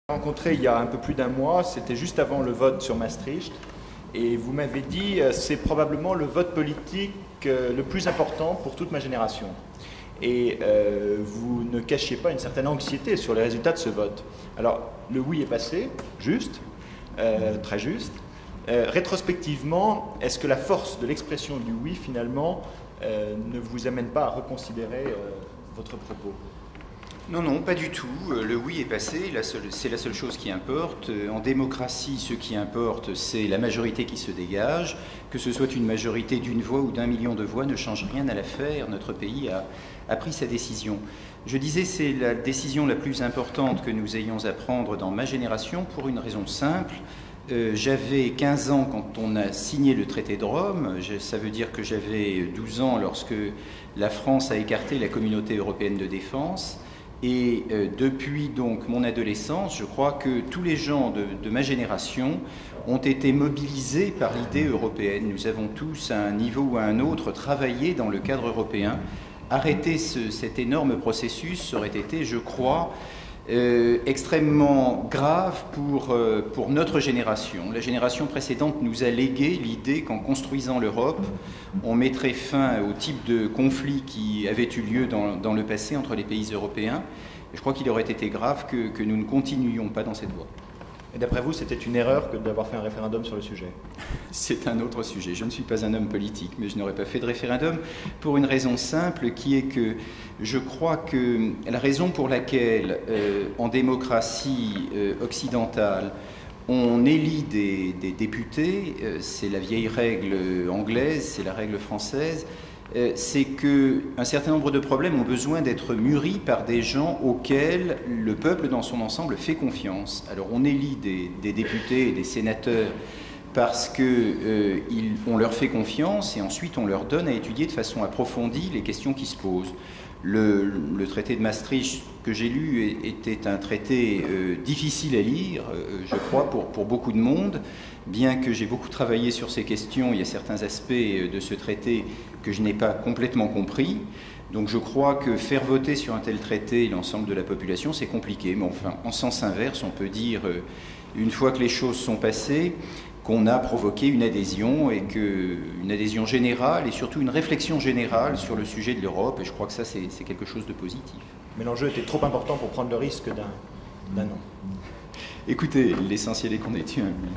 Rencontré il y a un peu plus d'un mois, c'était juste avant le vote sur Maastricht, et vous m'avez dit c'est probablement le vote politique le plus important pour toute ma génération. Et vous ne cachiez pas une certaine anxiété sur les résultats de ce vote. Alors, le oui est passé, juste, très juste. Rétrospectivement, est-ce que la force de l'expression du oui, finalement, ne vous amène pas à reconsidérer votre propos ? Non, non, pas du tout. Le oui est passé, c'est la seule chose qui importe. En démocratie, ce qui importe, c'est la majorité qui se dégage. Que ce soit une majorité d'une voix ou d'un million de voix ne change rien à l'affaire. Notre pays a pris sa décision. Je disais, c'est la décision la plus importante que nous ayons à prendre dans ma génération pour une raison simple. J'avais 15 ans quand on a signé le traité de Rome. Ça veut dire que j'avais 12 ans lorsque la France a écarté la communauté européenne de défense. Et depuis donc mon adolescence, je crois que tous les gens de ma génération ont été mobilisés par l'idée européenne. Nous avons tous, à un niveau ou à un autre, travaillé dans le cadre européen. Arrêter cet énorme processus aurait été, je crois, extrêmement grave pour notre génération. La génération précédente nous a légué l'idée qu'en construisant l'Europe, on mettrait fin au type de conflit qui avait eu lieu dans le passé entre les pays européens. Et je crois qu'il aurait été grave que nous ne continuions pas dans cette voie. Et d'après vous, c'était une erreur que d'avoir fait un référendum sur le sujet? C'est un autre sujet. Je ne suis pas un homme politique, mais je n'aurais pas fait de référendum pour une raison simple qui est que je crois que la raison pour laquelle, en démocratie occidentale, on élit des députés, c'est la vieille règle anglaise, c'est la règle française, c'est qu'un certain nombre de problèmes ont besoin d'être mûris par des gens auxquels le peuple dans son ensemble fait confiance. Alors on élit des députés et des sénateurs parce qu'on leur fait confiance et ensuite on leur donne à étudier de façon approfondie les questions qui se posent. Le traité de Maastricht que j'ai lu était un traité difficile à lire, je crois, pour beaucoup de monde. Bien que j'ai beaucoup travaillé sur ces questions, il y a certains aspects de ce traité que je n'ai pas complètement compris. Donc je crois que faire voter sur un tel traité l'ensemble de la population, c'est compliqué. Mais enfin, en sens inverse, on peut dire, une fois que les choses sont passées, qu'on a provoqué une adhésion générale et surtout une réflexion générale sur le sujet de l'Europe. Et je crois que ça, c'est quelque chose de positif. Mais l'enjeu était trop important pour prendre le risque d'un non. Écoutez, l'essentiel est qu'on ait tué un oui.